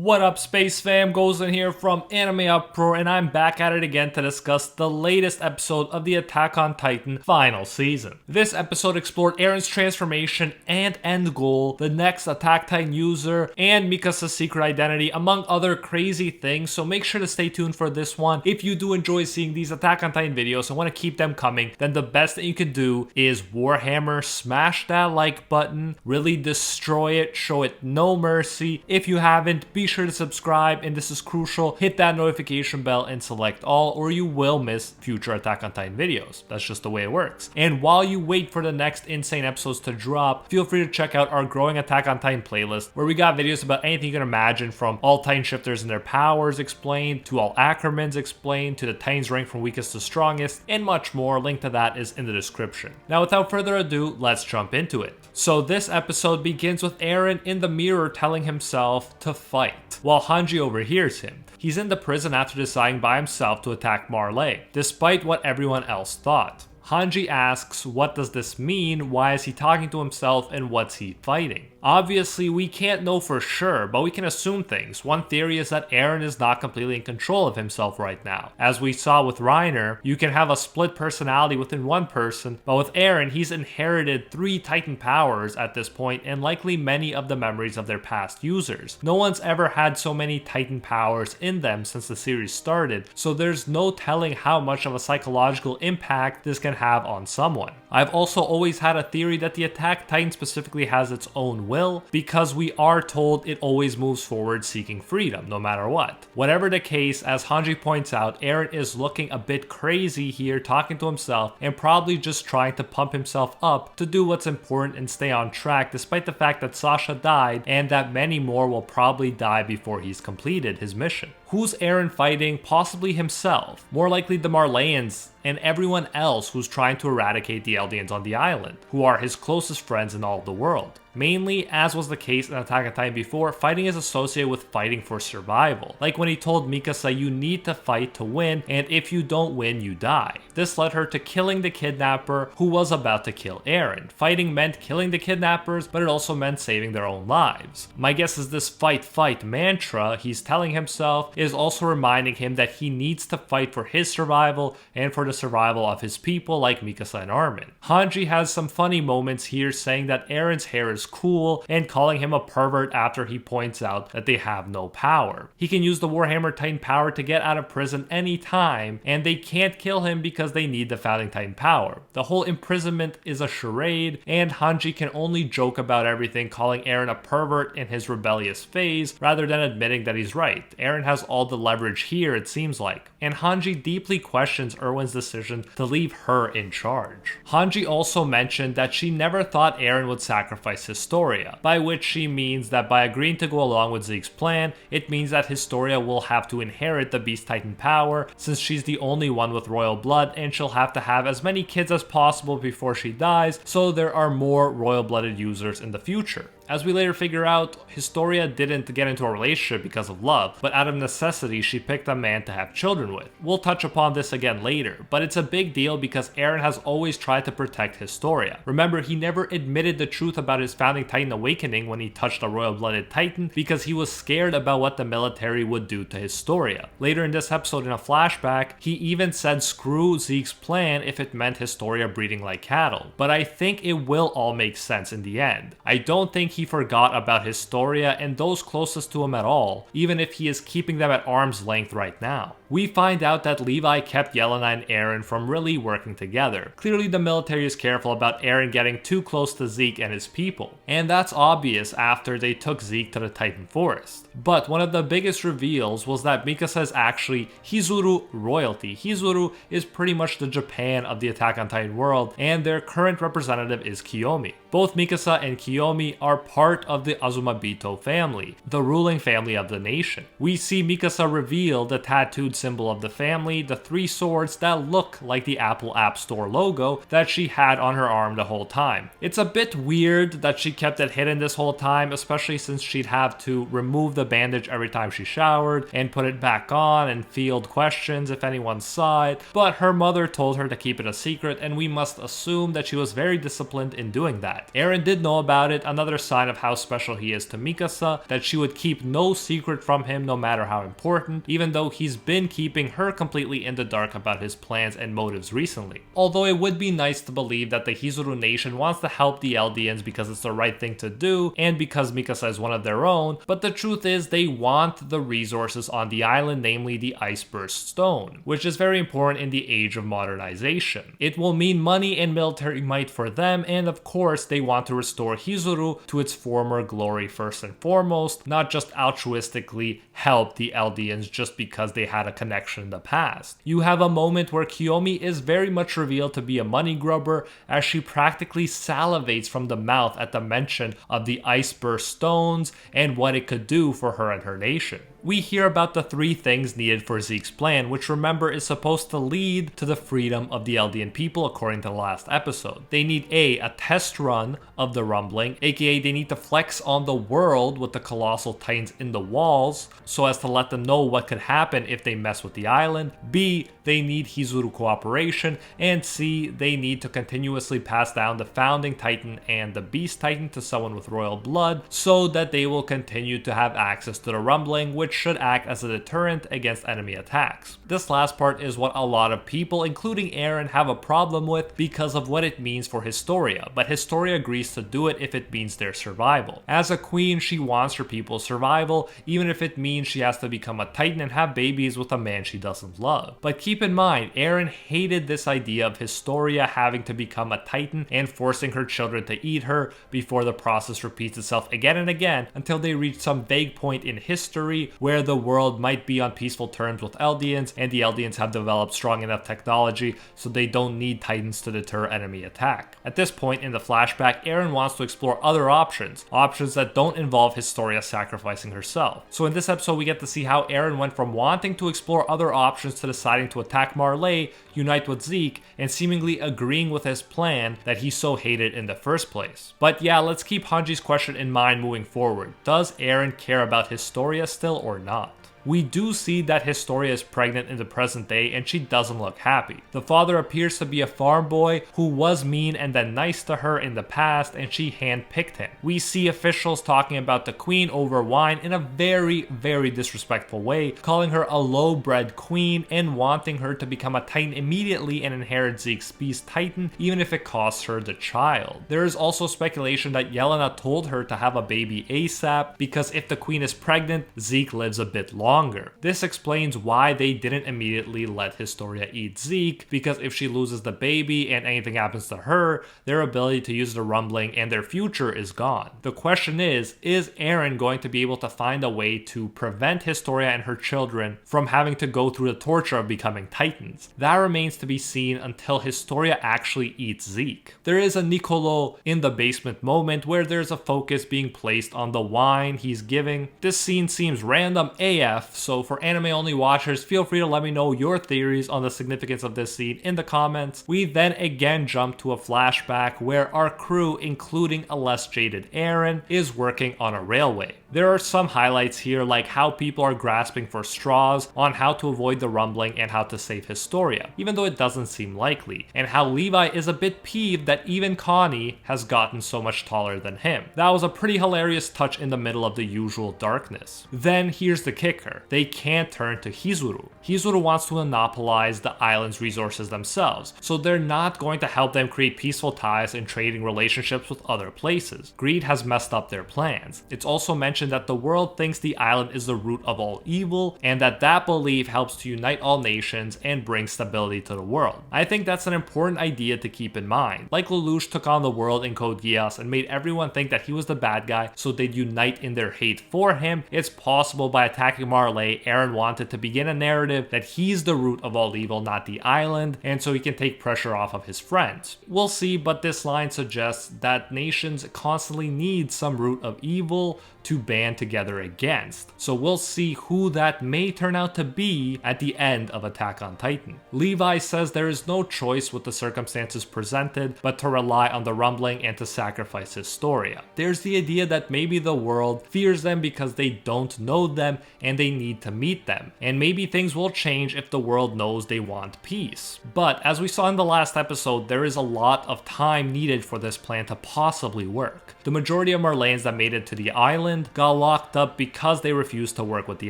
What up, Space Fam? Goes in here from AnimeUproar, and I'm back at it again to discuss the latest episode of the Attack on Titan final season. This episode explored Eren's transformation and end goal, the next Attack Titan user, and Mikasa's secret identity, among other crazy things, so make sure to stay tuned for this one. If you do enjoy seeing these Attack on Titan videos and want to keep them coming, then the best that you can do is Warhammer, smash that like button, really destroy it, show it no mercy. If you haven't, be sure to subscribe, and this is crucial, hit that notification bell and select all, or you will miss future Attack on Titan videos. That's just the way it works. And while you wait for the next insane episodes to drop, feel free to check out our growing Attack on Titan playlist, where we got videos about anything you can imagine, from all Titan shifters and their powers explained, to all Ackermans explained, to the Titans ranked from weakest to strongest, and much more. Link to that is in the description. Now, without further ado, let's jump into it. So this episode begins with Eren in the mirror telling himself to fight, while Hanji overhears him. He's in the prison after deciding by himself to attack Marley, despite what everyone else thought. Hanji asks, what does this mean, why is he talking to himself, and what's he fighting? Obviously, we can't know for sure, but we can assume things. One theory is that Eren is not completely in control of himself right now. As we saw with Reiner, you can have a split personality within one person, but with Eren, he's inherited 3 Titan powers at this point, and likely many of the memories of their past users. No one's ever had so many Titan powers in them since the series started, so there's no telling how much of a psychological impact this can have on someone. I've also always had a theory that the Attack Titan specifically has its own will, because we are told it always moves forward seeking freedom, no matter what. Whatever the case, as Hanji points out, Eren is looking a bit crazy here, talking to himself, and probably just trying to pump himself up to do what's important and stay on track, despite the fact that Sasha died, and that many more will probably die before he's completed his mission. Who's Eren fighting? Possibly himself. More likely the Marleyans and everyone else who's trying to eradicate the Eldians on the island, who are his closest friends in all of the world. Mainly, as was the case in Attack on Titan before, fighting is associated with fighting for survival. Like when he told Mikasa, you need to fight to win, and if you don't win, you die. This led her to killing the kidnapper who was about to kill Eren. Fighting meant killing the kidnappers, but it also meant saving their own lives. My guess is this fight mantra he's telling himself is also reminding him that he needs to fight for his survival and for the survival of his people like Mikasa and Armin. Hanji has some funny moments here, saying that Eren's hair is cool and calling him a pervert after he points out that they have no power. He can use the Warhammer Titan power to get out of prison anytime, and they can't kill him because they need the Founding Titan power. The whole imprisonment is a charade, and Hanji can only joke about everything, calling Eren a pervert in his rebellious phase rather than admitting that he's right. Eren has all the leverage here, it seems like, and Hanji deeply questions Erwin's decision to leave her in charge. Hanji also mentioned that she never thought Eren would sacrifice Historia, by which she means that by agreeing to go along with Zeke's plan, it means that Historia will have to inherit the Beast Titan power, since she's the only one with royal blood, and she'll have to have as many kids as possible before she dies, so there are more royal-blooded users in the future. As we later figure out, Historia didn't get into a relationship because of love, but out of necessity she picked a man to have children with. We'll touch upon this again later, but it's a big deal because Eren has always tried to protect Historia. Remember, he never admitted the truth about his Founding Titan awakening when he touched a royal-blooded Titan because he was scared about what the military would do to Historia. Later in this episode, in a flashback, he even said screw Zeke's plan if it meant Historia breeding like cattle. But I think it will all make sense in the end. I don't think he forgot about Historia and those closest to him at all, even if he is keeping them at arm's length right now. We find out that Levi kept Yelena and Eren from really working together. Clearly the military is careful about Eren getting too close to Zeke and his people, and that's obvious after they took Zeke to the Titan Forest. But one of the biggest reveals was that Mikasa is actually Hizuru royalty. Hizuru is pretty much the Japan of the Attack on Titan world, and their current representative is Kiyomi. Both Mikasa and Kiyomi are part of the Azumabito family, the ruling family of the nation. We see Mikasa reveal the tattooed symbol of the family, the 3 swords that look like the Apple App Store logo that she had on her arm the whole time. It's a bit weird that she kept it hidden this whole time, especially since she'd have to remove the bandage every time she showered and put it back on and field questions if anyone saw it, but her mother told her to keep it a secret, and we must assume that she was very disciplined in doing that. that. Eren did know about it, another sign of how special he is to Mikasa, that she would keep no secret from him no matter how important, even though he's been keeping her completely in the dark about his plans and motives recently. Although it would be nice to believe that the Hizuru nation wants to help the Eldians because it's the right thing to do and because Mikasa is one of their own, but the truth is they want the resources on the island, namely the Iceburst Stone, which is very important in the age of modernization. It will mean money and military might for them, and of course they want to restore Hizuru to its former glory first and foremost, not just altruistically help the Eldians just because they had a connection in the past. You have a moment where Kiyomi is very much revealed to be a money grubber as she practically salivates from the mouth at the mention of the Iceburst Stones and what it could do for her and her nation. We hear about the 3 things needed for Zeke's plan, which remember is supposed to lead to the freedom of the Eldian people according to the last episode. They need a test run of the rumbling, aka they need to flex on the world with the colossal titans in the walls so as to let them know what could happen if they mess with the island. B, they need Hizuru cooperation, and C, they need to continuously pass down the founding titan and the beast titan to someone with royal blood so that they will continue to have access to the rumbling, which should act as a deterrent against enemy attacks. This last part is what a lot of people, including Eren, have a problem with because of what it means for Historia, but Historia agrees to do it if it means their survival. As a queen, she wants her people's survival, even if it means she has to become a titan and have babies with a man she doesn't love. But keep in mind, Eren hated this idea of Historia having to become a titan and forcing her children to eat her before the process repeats itself again and again until they reach some vague point in history where the world might be on peaceful terms with Eldians and the Eldians have developed strong enough technology so they don't need titans to deter enemy attack. At this point in the flashback, Eren wants to explore other options that don't involve Historia sacrificing herself. So in this episode we get to see how Eren went from wanting to explore other options to deciding to attack Marley, unite with Zeke, and seemingly agreeing with his plan that he so hated in the first place. But yeah, let's keep Hanji's question in mind moving forward. Does Eren care about Historia still or not? We do see that Historia is pregnant in the present day and she doesn't look happy. The father appears to be a farm boy who was mean and then nice to her in the past and she handpicked him. We see officials talking about the queen over wine in a very, very disrespectful way, calling her a low-bred queen and wanting her to become a titan immediately and inherit Zeke's beast titan even if it costs her the child. There is also speculation that Yelena told her to have a baby ASAP because if the queen is pregnant, Zeke lives a bit longer. This explains why they didn't immediately let Historia eat Zeke, because if she loses the baby and anything happens to her, their ability to use the rumbling and their future is gone. The question is Eren going to be able to find a way to prevent Historia and her children from having to go through the torture of becoming titans? That remains to be seen until Historia actually eats Zeke. There is a Nicolo in the basement moment where there's a focus being placed on the wine he's giving. This scene seems random AF, so for anime only watchers, feel free to let me know your theories on the significance of this scene in the comments. We then again jump to a flashback where our crew, including a less jaded Eren, is working on a railway. There are some highlights here like how people are grasping for straws on how to avoid the rumbling and how to save Historia, even though it doesn't seem likely, and how Levi is a bit peeved that even Connie has gotten so much taller than him. That was a pretty hilarious touch in the middle of the usual darkness. Then here's the kicker. They can't turn to Hizuru. Hizuru wants to monopolize the island's resources themselves, so they're not going to help them create peaceful ties and trading relationships with other places. Greed has messed up their plans. It's also mentioned that the world thinks the island is the root of all evil, and that belief helps to unite all nations and bring stability to the world. I think that's an important idea to keep in mind. Like Lelouch took on the world in Code Geass and made everyone think that he was the bad guy so they'd unite in their hate for him, it's possible by attacking Marley, Eren wanted to begin a narrative that he's the root of all evil, not the island, and so he can take pressure off of his friends. We'll see, but this line suggests that nations constantly need some root of evil to band together against. So we'll see who that may turn out to be at the end of Attack on Titan. Levi says there is no choice with the circumstances presented but to rely on the rumbling and to sacrifice Historia. There's the idea that maybe the world fears them because they don't know them and they need to meet them, and maybe things will change if the world knows they want peace. But as we saw in the last episode, there is a lot of time needed for this plan to possibly work. The majority of Marleyans that made it to the island got locked up because they refused to work with the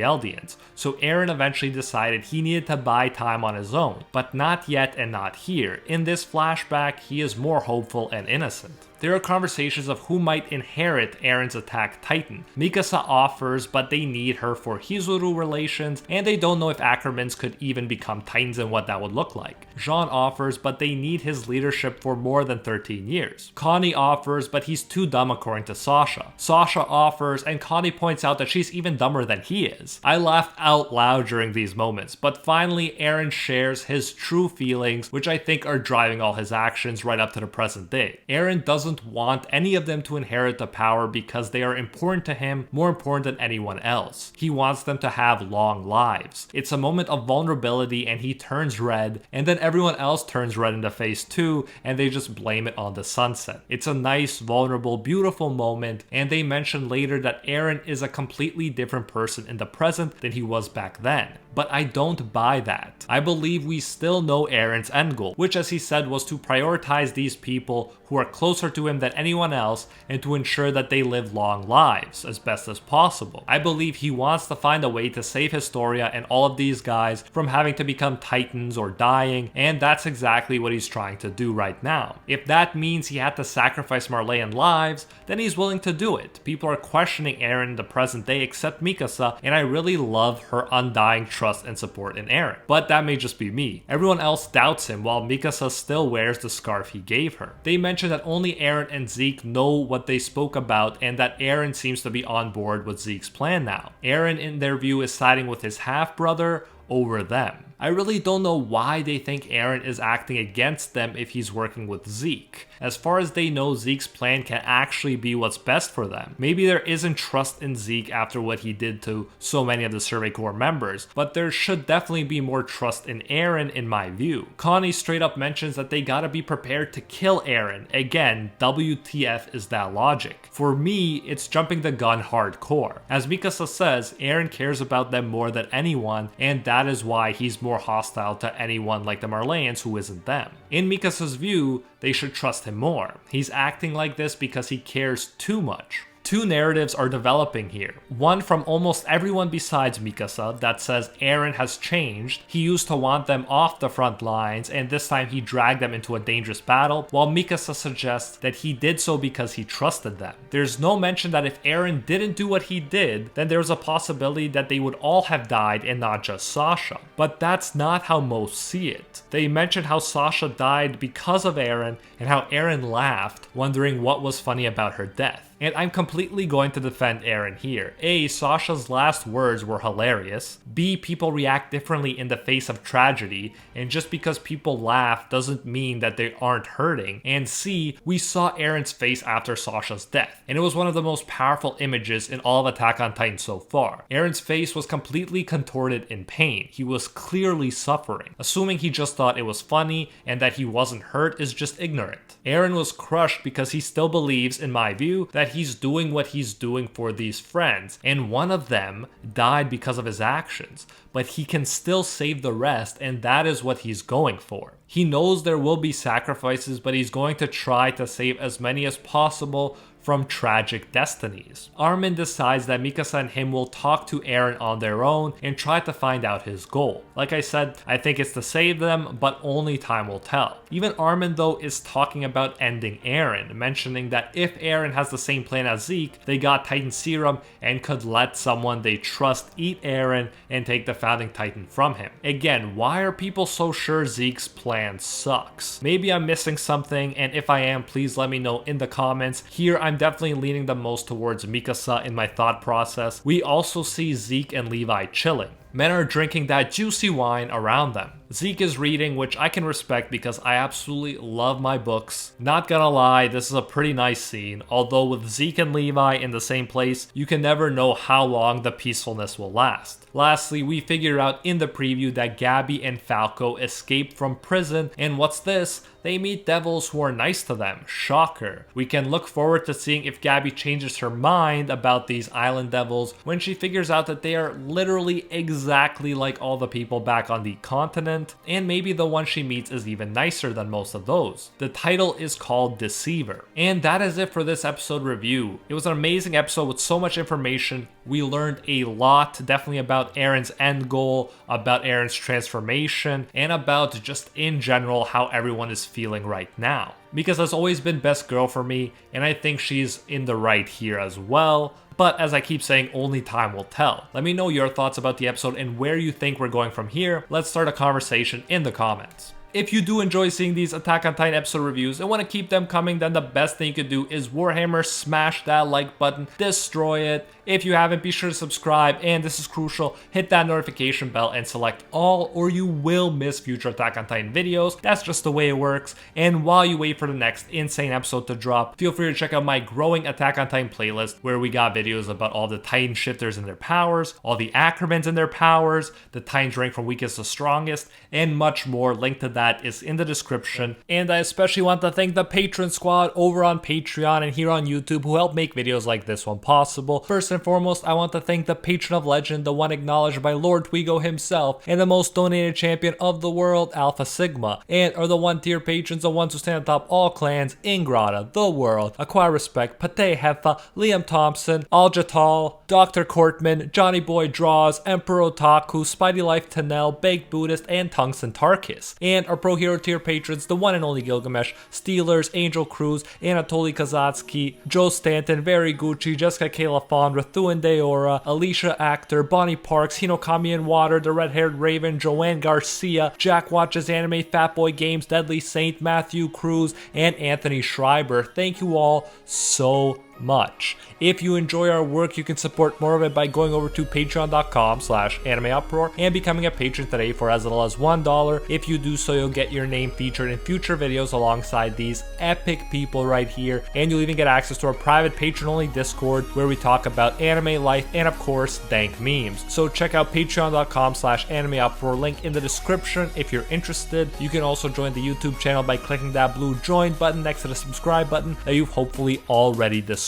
Eldians, so Eren eventually decided he needed to buy time on his own, but not yet and not here. In this flashback, he is more hopeful and innocent. There are conversations of who might inherit Eren's Attack Titan. Mikasa offers, but they need her for Hizuru relations, and they don't know if Ackermans could even become Titans and what that would look like. Jean offers, but they need his leadership for more than 13 years. Connie offers, but he's too dumb according to Sasha. Sasha offers, and Connie points out that she's even dumber than he is. I laughed out loud during these moments, but finally Eren shares his true feelings, which I think are driving all his actions right up to the present day. Eren doesn't want any of them to inherit the power because they are important to him, more important than anyone else. He wants them to have long lives. It's a moment of vulnerability and he turns red, and then everyone else turns red in the face too, and they just blame it on the sunset. It's a nice, vulnerable, beautiful moment, and they mention later that Eren is a completely different person in the present than he was back then. But I don't buy that. I believe we still know Eren's end goal, which as he said was to prioritize these people who are closer to him than anyone else and to ensure that they live long lives as best as possible. I believe he wants to find a way to save Historia and all of these guys from having to become Titans or dying, and that's exactly what he's trying to do right now. If that means he had to sacrifice Marleyan lives, then he's willing to do it. People are questioning Eren in the present day except Mikasa, and I really love her undying trust and support in Eren. But that may just be me. Everyone else doubts him while Mikasa still wears the scarf he gave her. They mention that only Eren and Zeke know what they spoke about and that Eren seems to be on board with Zeke's plan now. Eren in their view is siding with his half-brother over them. I really don't know why they think Eren is acting against them if he's working with Zeke. As far as they know, Zeke's plan can actually be what's best for them. Maybe there isn't trust in Zeke after what he did to so many of the Survey Corps members, but there should definitely be more trust in Eren in my view. Connie straight up mentions that they gotta be prepared to kill Eren. Again, WTF is that logic? For me, it's jumping the gun hardcore. As Mikasa says, Eren cares about them more than anyone, and that is why he's more hostile to anyone like the Marleyans who isn't them. In Mikasa's view, they should trust him more. He's acting like this because he cares too much. Two narratives are developing here. One from almost everyone besides Mikasa that says Eren has changed. He used to want them off the front lines and this time he dragged them into a dangerous battle, while Mikasa suggests that he did so because he trusted them. There's no mention that if Eren didn't do what he did, then there's a possibility that they would all have died and not just Sasha. But that's not how most see it. They mention how Sasha died because of Eren and how Eren laughed, wondering what was funny about her death. And I'm completely going to defend Eren here. A, Sasha's last words were hilarious. B, people react differently in the face of tragedy, and just because people laugh doesn't mean that they aren't hurting. And C, we saw Eren's face after Sasha's death, and it was one of the most powerful images in all of Attack on Titan so far. Eren's face was completely contorted in pain. He was clearly suffering. Assuming he just thought it was funny and that he wasn't hurt is just ignorant. Eren was crushed because he still believes, in my view, that he's doing what he's doing for these friends, and one of them died because of his actions, but he can still save the rest, and that is what he's going for. He knows there will be sacrifices, but he's going to try to save as many as possible from tragic destinies. Armin decides that Mikasa and him will talk to Eren on their own and try to find out his goal. Like I said, I think it's to save them, but only time will tell. Even Armin though is talking about ending Eren, mentioning that if Eren has the same plan as Zeke, they got Titan Serum and could let someone they trust eat Eren and take the founding Titan from him. Again, why are people so sure Zeke's plan sucks? Maybe I'm missing something, and if I am, please let me know in the comments. Here I'm definitely leaning the most towards Mikasa in my thought process. We also see Zeke and Levi chilling. Men are drinking that juicy wine around them. Zeke is reading, which I can respect because I absolutely love my books. Not gonna lie, this is a pretty nice scene, although with Zeke and Levi in the same place, you can never know how long the peacefulness will last. Lastly, we figure out in the preview that Gabby and Falco escaped from prison, and what's this? They meet devils who are nice to them. Shocker. We can look forward to seeing if Gabby changes her mind about these island devils when she figures out that they are literally exactly like all the people back on the continent, and maybe the one she meets is even nicer than most of those. The title is called Deceiver. And that is it for this episode review. It was an amazing episode with so much information. We learned a lot, definitely about Eren's end goal, about Eren's transformation, and about just in general how everyone is feeling right now. Mikasa has always been best girl for me, and I think she's in the right here as well. But as I keep saying, only time will tell. Let me know your thoughts about the episode and where you think we're going from here. Let's start a conversation in the comments. If you do enjoy seeing these Attack on Titan episode reviews and want to keep them coming, then the best thing you could do is Warhammer, smash that like button, destroy it. If you haven't, be sure to subscribe, and this is crucial, hit that notification bell and select all, or you will miss future Attack on Titan videos. That's just the way it works. And while you wait for the next insane episode to drop, feel free to check out my growing Attack on Titan playlist, where we got videos about all the Titan shifters and their powers, all the Acromans and their powers, the Titans rank from weakest to strongest, and much more. Link to that is in the description. And I especially want to thank the Patron squad over on Patreon and here on YouTube who help make videos like this one possible. First and foremost, I want to thank the Patron of Legend, the one acknowledged by Lord Twigo himself, and the most donated champion of the world, Alpha Sigma. And are the 1-tier patrons, the ones who stand atop all clans, Ingrata, The World, Acquire Respect, Pate Hefa, Liam Thompson, Aljatal, Dr. Courtman, Johnny Boy Draws, Emperor Otaku, Spidey Life Tanel, Baked Buddhist, and Tungsten Tarkus. And our Pro Hero tier patrons, the one and only Gilgamesh, Steelers, Angel Cruz, Anatoly Kazatsky, Joe Stanton, Very Gucci, Jessica Kayla Fond, Rathuan Deora, Alicia Actor, Bonnie Parks, Hinokami and Water, The Red-Haired Raven, Joanne Garcia, Jack Watches Anime, Fatboy Games, Deadly Saint, Matthew Cruz, and Anthony Schreiber. Thank you all so much. If you enjoy our work, you can support more of it by going over to patreon.com/AnimeUproar and becoming a patron today for as little as $1. If you do so, you'll get your name featured in future videos alongside these epic people right here, and you'll even get access to our private patron-only Discord where we talk about anime life and of course dank memes. So check out patreon.com/AnimeUproar, link in the description if you're interested. You can also join the YouTube channel by clicking that blue join button next to the subscribe button that you've hopefully already destroyed.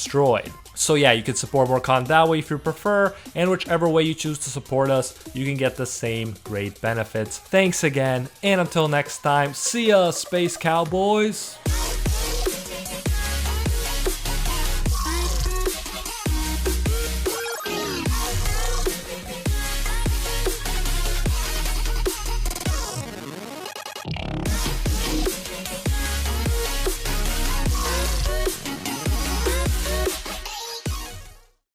So yeah, you can support more content that way if you prefer, and whichever way you choose to support us, you can get the same great benefits. Thanks again, and until next time, see ya, Space Cowboys!